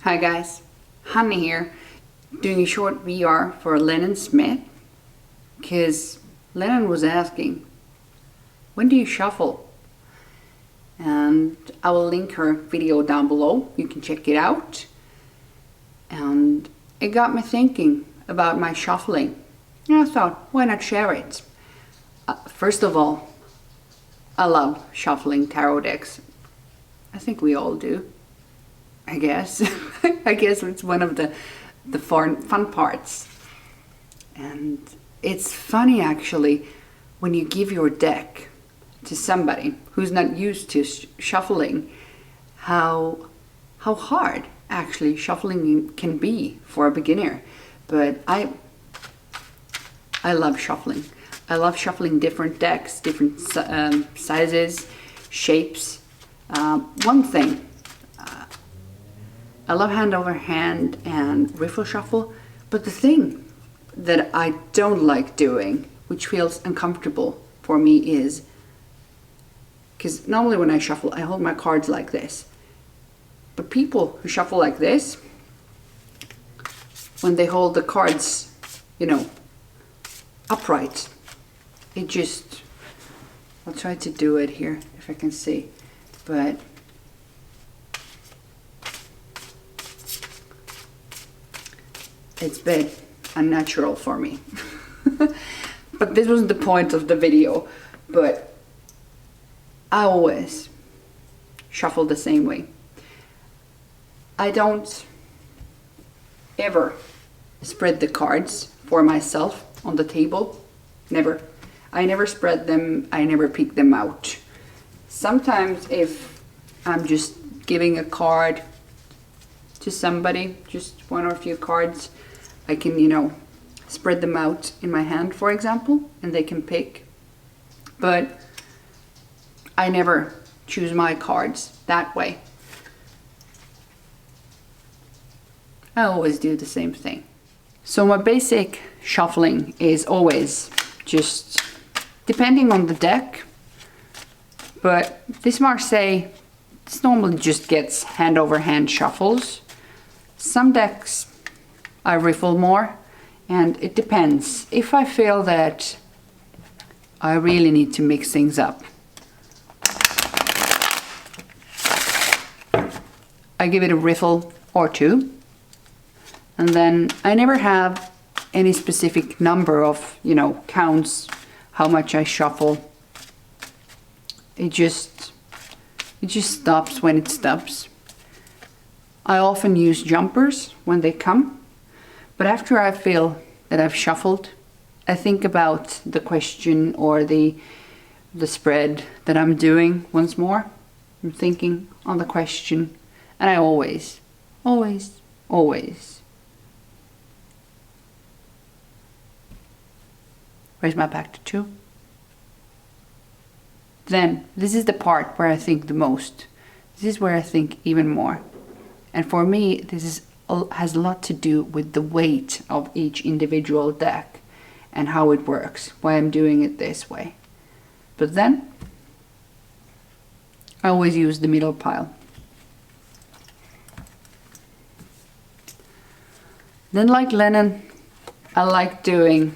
Hi guys, Hanna here, doing a short VR for Lennan Smith, because Lennan was asking, when do you shuffle? And I will link her video down below, you can check it out. And it got me thinking about my shuffling. And I thought, why not share it? First of all, I love shuffling tarot decks. I think we all do. I guess. I guess it's one of the fun parts. And it's funny actually when you give your deck to somebody who's not used to shuffling, how hard actually shuffling can be for a beginner. But I love shuffling. I love shuffling different decks, different sizes, shapes. One thing, I love hand over hand and riffle shuffle, but the thing that I don't like doing, which feels uncomfortable for me, is, because normally when I shuffle, I hold my cards like this. But people who shuffle like this, when they hold the cards, you know, upright, it just, I'll try to do it here if I can see, but it's a bit unnatural for me. But this wasn't the point of the video, but I always shuffle the same way. I don't ever spread the cards for myself on the table. Never. I never spread them, I never pick them out. Sometimes if I'm just giving a card to somebody, just one or a few cards, I can, you know, spread them out in my hand, for example, and they can pick. But I never choose my cards that way. I always do the same thing. So my basic shuffling is always just depending on the deck, but this Marseille, this normally just gets hand over hand shuffles. Some decks I riffle more, and it depends. If I feel that I really need to mix things up, I give it a riffle or two, and then I never have any specific number of, you know, counts how much I shuffle. It just stops when it stops. I often use jumpers when they come. But after I feel that I've shuffled, I think about the question or the spread that I'm doing once more. I'm thinking on the question, and I always. Where's my pack to two? Then, this is the part where I think the most. This is where I think even more. And for me, this has a lot to do with the weight of each individual deck and how it works, why I'm doing it this way. But then I always use the middle pile. Then, like Lennan, I like doing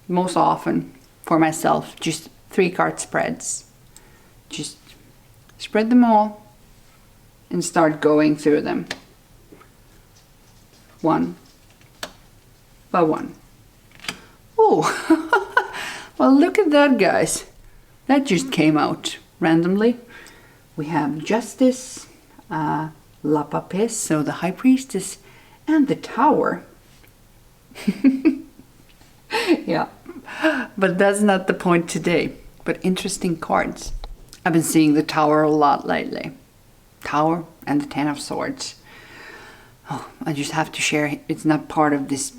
most often for myself just 3-card spreads. Just spread them all and start going through them one by one. Oh, well, look at that, guys. That just came out randomly. We have Justice, La Papesse, so the High Priestess, and the Tower. Yeah, but that's not the point today. But interesting cards. I've been seeing the Tower a lot lately. Tower and the 10 of Swords. Oh, I just have to share. It's not part of this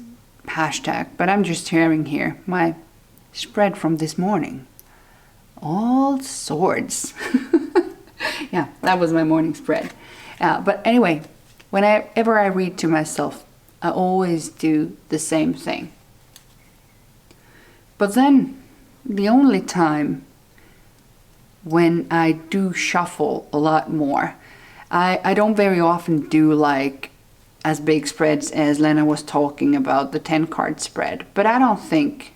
hashtag, but I'm just sharing here my spread from this morning. All swords. Yeah, that was my morning spread. But anyway, whenever I read to myself, I always do the same thing. But then the only time when I do shuffle a lot more, I don't very often do like as big spreads as Lenna was talking about, the 10 card spread, but I don't think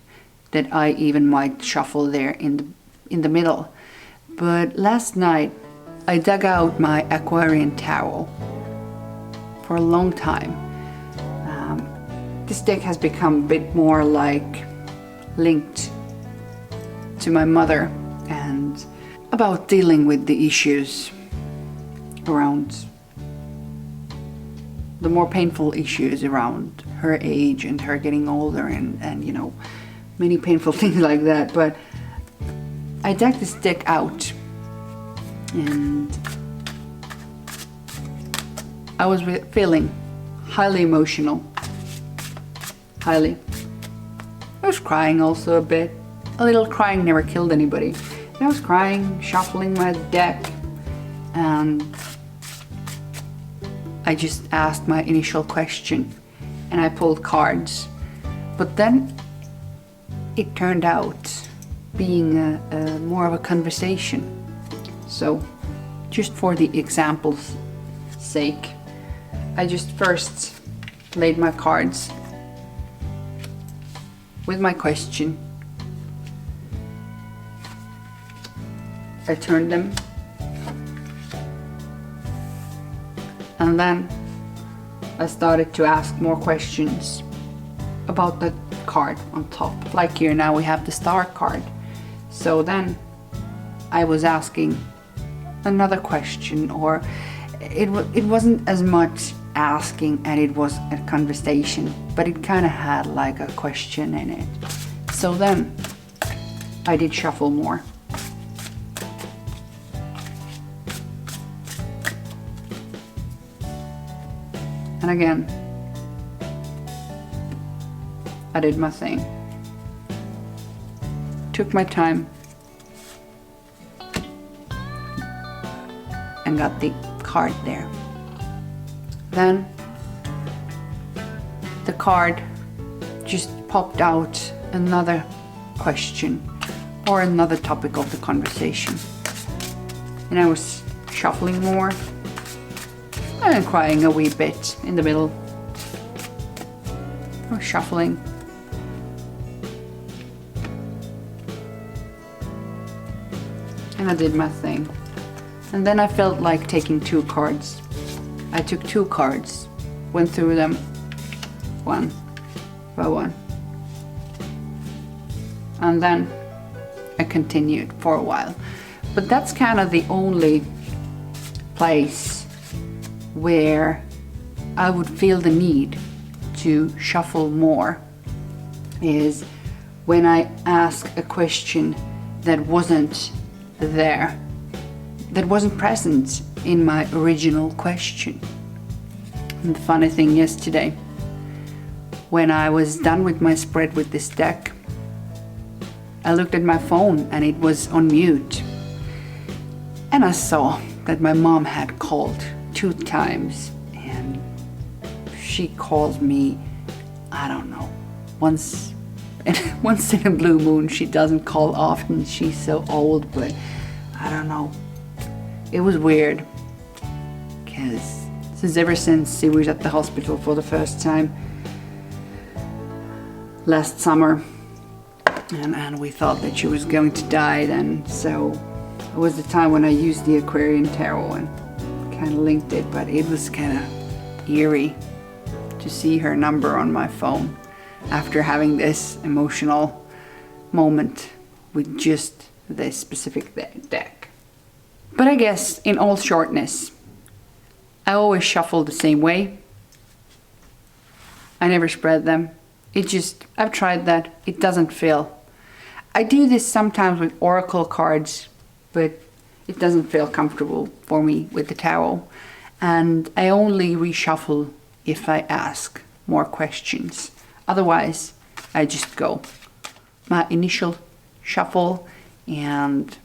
that I even might shuffle there in the middle. But last night I dug out my Aquarian tarot for a long time. This deck has become a bit more like linked to my mother and about dealing with the issues around the more painful issues around her age and her getting older and you know, many painful things like that. But I dug this deck out and I was feeling highly emotional. Highly. I was crying also a bit. A little crying never killed anybody. And I was crying, shuffling my deck, and I just asked my initial question and I pulled cards. But then it turned out being a more of a conversation. So just for the example's sake, I just first laid my cards with my question. I turned them, and then I started to ask more questions about the card on top. Like here now we have the star card. So then I was asking another question, or it wasn't as much asking and it was a conversation, but it kind of had like a question in it. So then I did shuffle more. And again, I did my thing. Took my time and got the card there. Then the card just popped out another question or another topic of the conversation. And I was shuffling more and crying a wee bit in the middle. I was shuffling. And I did my thing. And then I felt like taking 2 cards. I took 2 cards, went through them one by one. And then I continued for a while. But that's kind of the only place where I would feel the need to shuffle more, is when I ask a question that wasn't there, that wasn't present in my original question. And the funny thing yesterday, when I was done with my spread with this deck, I looked at my phone and it was on mute. And I saw that my mom had called 2 times, and she calls me, I don't know, once in a blue moon. She doesn't call often, she's so old, but I don't know. It was weird, because ever since she was at the hospital for the first time last summer, and we thought that she was going to die then, so it was the time when I used the Aquarian tarot and kind of linked it, but it was kind of eerie to see her number on my phone after having this emotional moment with just this specific deck. But I guess in all shortness, I always shuffle the same way. I never spread them. I've tried that, it doesn't feel. I do this sometimes with oracle cards, but it doesn't feel comfortable for me with the tarot. And I only reshuffle if I ask more questions. Otherwise, I just go my initial shuffle, and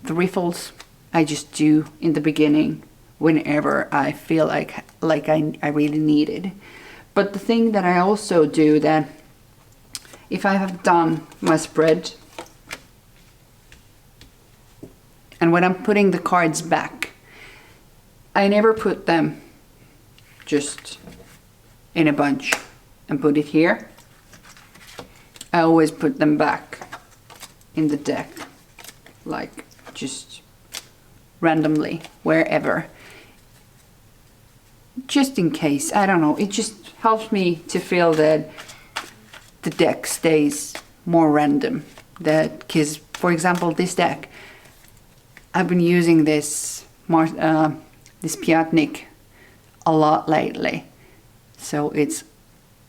the riffles I just do in the beginning whenever I feel like I really need it. But the thing that I also do, that if I have done my spread and when I'm putting the cards back, I never put them just in a bunch and put it here. I always put them back in the deck, like just randomly, wherever. Just in case, I don't know, it just helps me to feel that the deck stays more random. Because, for example, this deck, I've been using this Piatnik a lot lately, so it's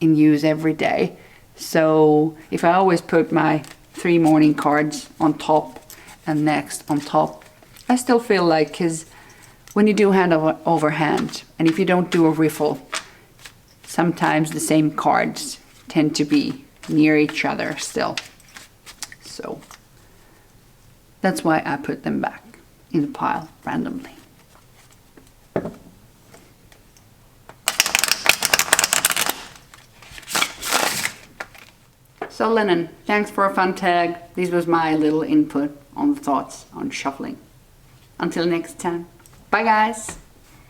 in use every day. So if I always put my 3 morning cards on top and next on top, I still feel like, because when you do hand over hand, and if you don't do a riffle, sometimes the same cards tend to be near each other still. So that's why I put them back in the pile randomly. So Lennan, thanks for a fun tag. This was my little input on the thoughts on shuffling. Until next time. Bye guys.